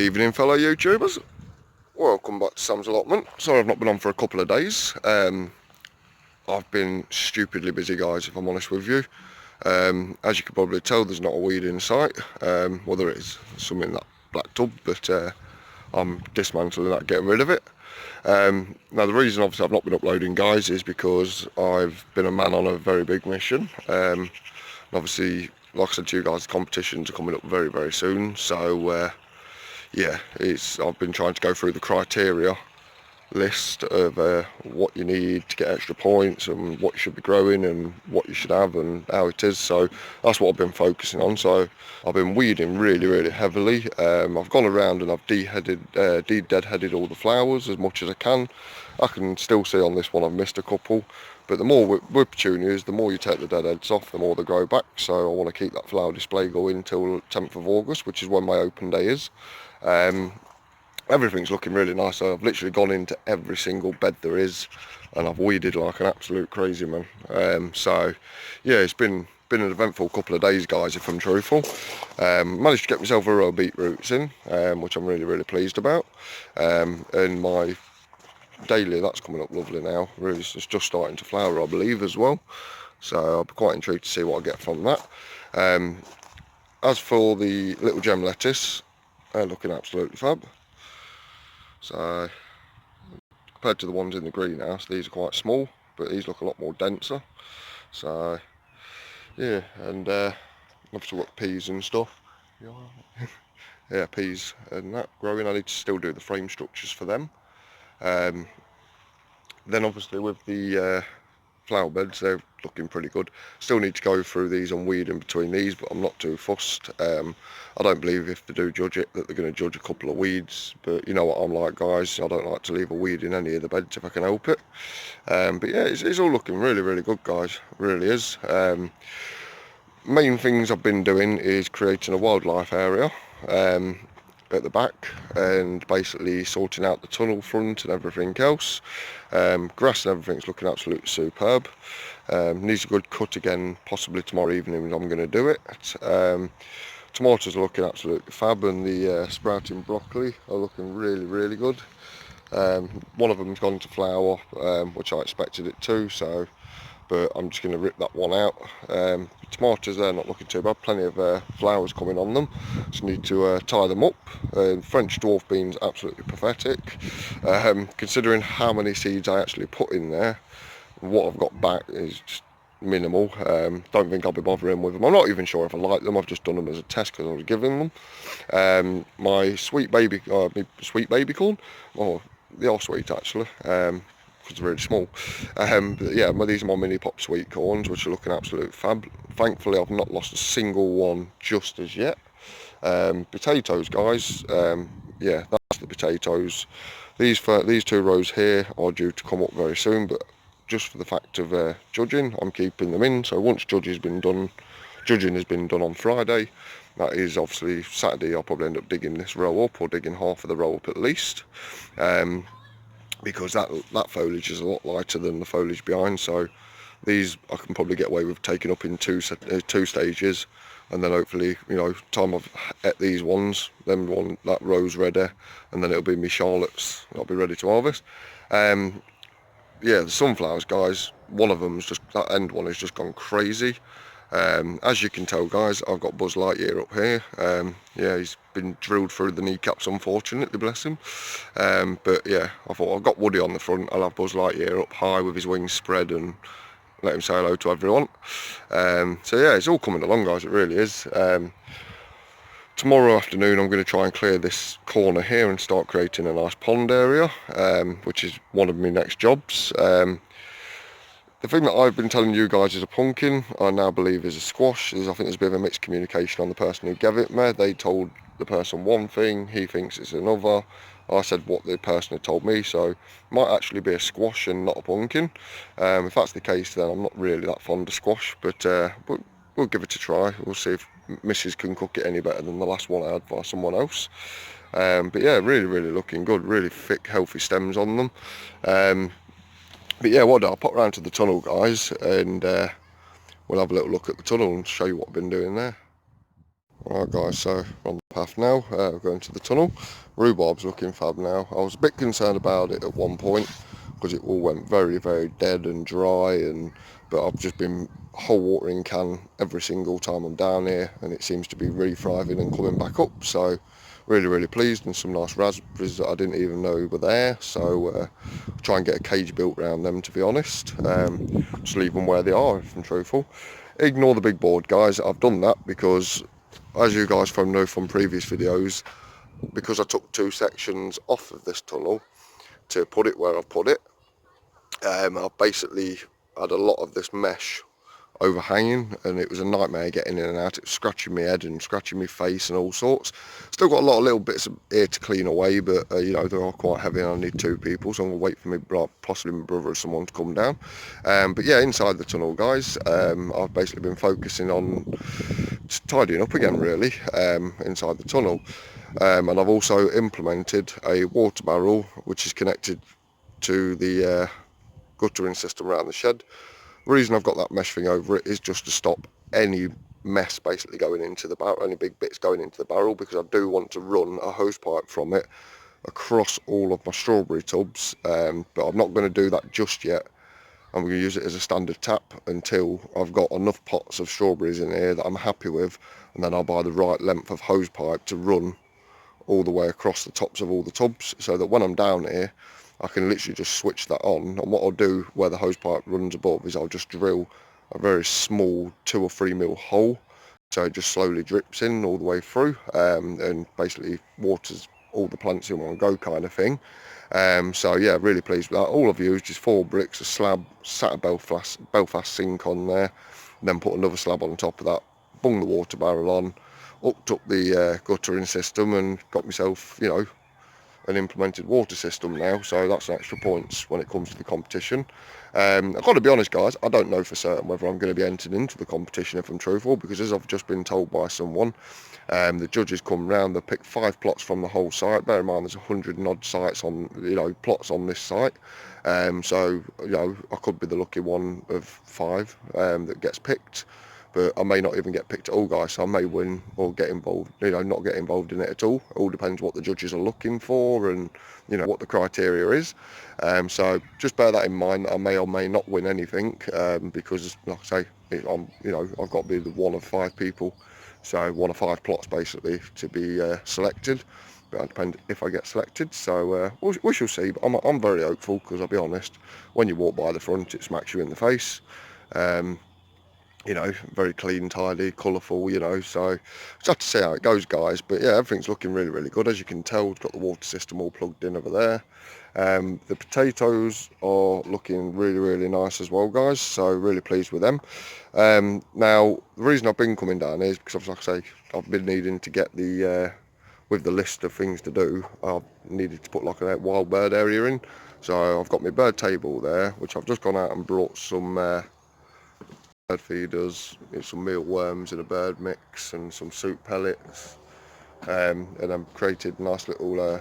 Good evening, fellow YouTubers. Welcome back to Sam's Allotment. Sorry I've not been on for a couple of days. I've been stupidly busy, guys, if I'm honest with you. As you can probably tell, there's not a weed in sight. Well, there is some in that black tub, but I'm dismantling that, getting rid of it. Now, the reason obviously I've not been uploading, guys, is because I've been a man on a very big mission. Obviously, like I said to you guys, the competitions are coming up very, very soon. So, yeah, I've been trying to go through the criteria list of what you need to get extra points and what you should be growing and what you should have and how it is. So that's what I've been focusing on. So I've been weeding really, really heavily. I've gone around and I've de-deadheaded all the flowers as much as I can. I can still see on this one I've missed a couple, but the more with petunias, the more you take the deadheads off, the more they grow back. So I want to keep that flower display going until 10th of August, which is when my open day is. Everything's looking really nice. So I've literally gone into every single bed there is, and I've weeded like an absolute crazy man. So yeah, it's been an eventful couple of days, guys, if I'm truthful. Managed to get myself a row of beetroots in, which I'm really, really pleased about. And my daily, that's coming up lovely now. Really, it's just starting to flower, I believe, as well. So I'll be quite intrigued to see what I get from that. As for the little gem lettuce, they're looking absolutely fab. So compared to the ones in the greenhouse, these are quite small, but these look a lot more denser. So yeah, and obviously got peas and stuff. Yeah, peas and that growing. I need to still do the frame structures for them. Then obviously with the flower beds, they're looking pretty good. Still need to go through these and weed in between these, but I'm not too fussed. I don't believe if they do judge it that they're going to judge a couple of weeds, but you know what I'm like, guys, I don't like to leave a weed in any of the beds if I can help it. But yeah, it's all looking really, really good, guys. It really is. Main things I've been doing is creating a wildlife area at the back, and basically sorting out the tunnel front and everything else. Grass and everything's looking absolutely superb. Needs a good cut again, possibly tomorrow evening when I'm going to do it. Tomatoes are looking absolutely fab, and the sprouting broccoli are looking really, really good. One of them's gone to flower, which I expected it to, so but I'm just going to rip that one out. Tomatoes, they're not looking too bad, plenty of flowers coming on them, just need to tie them up. French dwarf beans, absolutely pathetic. Considering how many seeds I actually put in there, what I've got back is just minimal. Don't think I'll be bothering with them. I'm not even sure if I like them. I've just done them as a test because I was giving them. My sweet baby corn, or they are sweet actually, because they're really small. But yeah, these are my mini pop sweet corns, which are looking absolute fab. Thankfully, I've not lost a single one just as yet. Potatoes, guys. Yeah, that's the potatoes. These two rows here are due to come up very soon, but just for the fact of judging, I'm keeping them in. So once judging has been done on Friday, that is obviously Saturday, I'll probably end up digging this row up, or digging half of the row up at least, because that foliage is a lot lighter than the foliage behind. So these I can probably get away with taking up in two stages, and then hopefully, you know, time I've ate these ones, then that row's ready, and then it'll be me Charlotte's, I'll be ready to harvest. Yeah, the sunflowers, guys, one of them's just, that end one has just gone crazy. As you can tell, guys, I've got Buzz Lightyear up here. Yeah, he's been drilled through the kneecaps, unfortunately, bless him. But yeah, I thought I've got Woody on the front, I'll have Buzz Lightyear up high with his wings spread and let him say hello to everyone. So yeah, it's all coming along, guys, it really is. Tomorrow afternoon I'm going to try and clear this corner here and start creating a nice pond area, which is one of my next jobs. The thing that I've been telling you guys is a pumpkin, I now believe is a squash. I think there's a bit of a mixed communication on the person who gave it me. They told the person one thing, he thinks it's another. I said what the person had told me, so it might actually be a squash and not a pumpkin. If that's the case, then I'm not really that fond of squash, but we'll give it a try. We'll see if Mrs. can cook it any better than the last one I had by someone else. But yeah, really, really looking good, really thick, healthy stems on them. But yeah, I'll pop round to the tunnel, guys, and we'll have a little look at the tunnel and show you what I've been doing there. Alright guys, so we're on the path now, we're going to the tunnel. Rhubarb's looking fab now. I was a bit concerned about it at one point because it all went very dead and dry, but I've just been whole watering can every single time I'm down here, and it seems to be re-thriving and coming back up. So really pleased, and some nice raspberries that I didn't even know were there. So try and get a cage built around them, to be honest. Just leave them where they are, if I'm truthful. Ignore the big board, guys. I've done that because, as you guys know from previous videos, because I took 2 sections off of this tunnel to put it where I've put it, I've basically had a lot of this mesh overhanging, and it was a nightmare getting in and out. It was scratching my head and scratching my face and all sorts. Still got a lot of little bits of here to clean away, but you know, they're all quite heavy and I need 2 people, so I'm gonna wait for me, possibly my brother or someone to come down. But yeah, inside the tunnel, guys, I've basically been focusing on tidying up again, really, inside the tunnel. And I've also implemented a water barrel which is connected to the guttering system around the shed. The reason I've got that mesh thing over it is just to stop any mess basically going into the barrel, any big bits going into the barrel, because I do want to run a hose pipe from it across all of my strawberry tubs, but I'm not going to do that just yet. I'm going to use it as a standard tap until I've got enough pots of strawberries in here that I'm happy with, and then I'll buy the right length of hose pipe to run all the way across the tops of all the tubs, so that when I'm down here I can literally just switch that on. And what I'll do where the hose pipe runs above is I'll just drill a very small 2 or 3 mil hole, so it just slowly drips in all the way through, and basically waters all the plants in one go, kind of thing. So yeah, really pleased with that. All I've used is 4 bricks, a slab, sat a Belfast sink on there, then put another slab on top of that, bung the water barrel on, hooked up the guttering system, and got myself, you know, an implemented water system now. So that's an extra points when it comes to the competition. I've got to be honest, guys, I don't know for certain whether I'm going to be entered into the competition, if I'm truthful, because as I've just been told by someone, the judges come round, they pick 5 plots from the whole site. Bear in mind there's 100 and odd sites on, you know, plots on this site. So, you know, I could be the lucky one of 5 that gets picked, but I may not even get picked at all, guys. So I may win or get involved, you know, not get involved in it at all. It all depends what the judges are looking for and, you know, what the criteria is. So just bear that in mind. I may or may not win anything, because, like I say, I'm, you know, I've got to be the one of 5 people, so one of 5 plots basically to be selected. But it depends if I get selected. So we shall see. But I'm very hopeful, because I'll be honest, when you walk by the front, it smacks you in the face. You know, very clean, tidy, colourful, you know, so just have to see how it goes, guys. But yeah, everything's looking really good. As you can tell, we've got the water system all plugged in over there. The potatoes are looking really nice as well, guys, so really pleased with them. Now, the reason I've been coming down is because, like I say, I've been needing to get the with the list of things to do, I've needed to put like a wild bird area in. So I've got my bird table there, which I've just gone out and brought some bird feeders, some mealworms in a bird mix and some soup pellets, and then created a nice little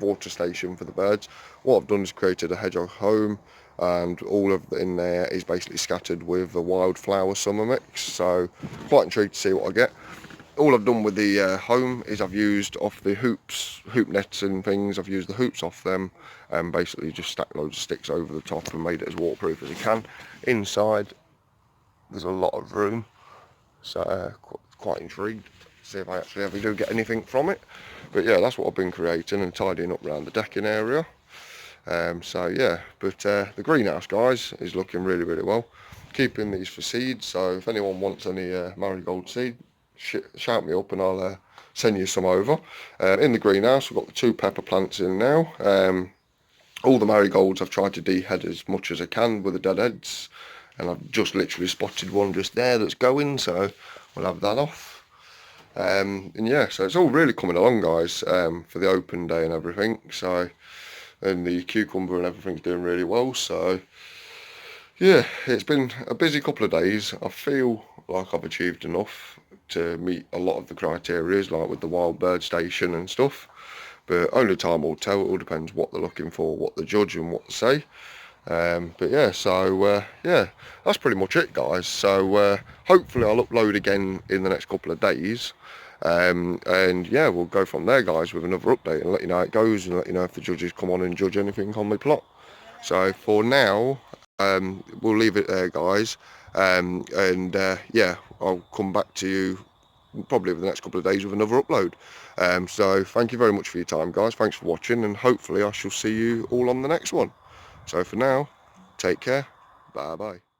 water station for the birds. What I've done is created a hedgehog home, and all of in there is basically scattered with a wildflower summer mix, so quite intrigued to see what I get. All I've done with the home is I've used off the hoop nets and things, I've used the hoops off them and basically just stacked loads of sticks over the top and made it as waterproof as I can. Inside there's a lot of room, so quite intrigued to see if I actually ever do get anything from it. But yeah, that's what I've been creating and tidying up around the decking area. So yeah, but the greenhouse, guys, is looking really well. Keeping these for seeds, so if anyone wants any marigold seed, shout me up and I'll send you some over. In the greenhouse we've got the 2 pepper plants in now. All the marigolds I've tried to dehead as much as I can with the dead heads, and I've just literally spotted one just there that's going, so we'll have that off. And yeah, so it's all really coming along, guys, for the open day and everything. So, and the cucumber and everything's doing really well. So yeah, it's been a busy couple of days. I feel like I've achieved enough to meet a lot of the criteria, like with the wild bird station and stuff, but only time will tell. It all depends what they're looking for, what the judge and what they say. But yeah, so yeah, that's pretty much it, guys. So hopefully I'll upload again in the next couple of days. And yeah, we'll go from there, guys, with another update and let you know how it goes and let you know if the judges come on and judge anything on my plot. So for now, we'll leave it there, guys. And yeah, I'll come back to you probably over the next couple of days with another upload. So thank you very much for your time, guys. Thanks for watching, and hopefully I shall see you all on the next one. So for now, take care. Bye bye.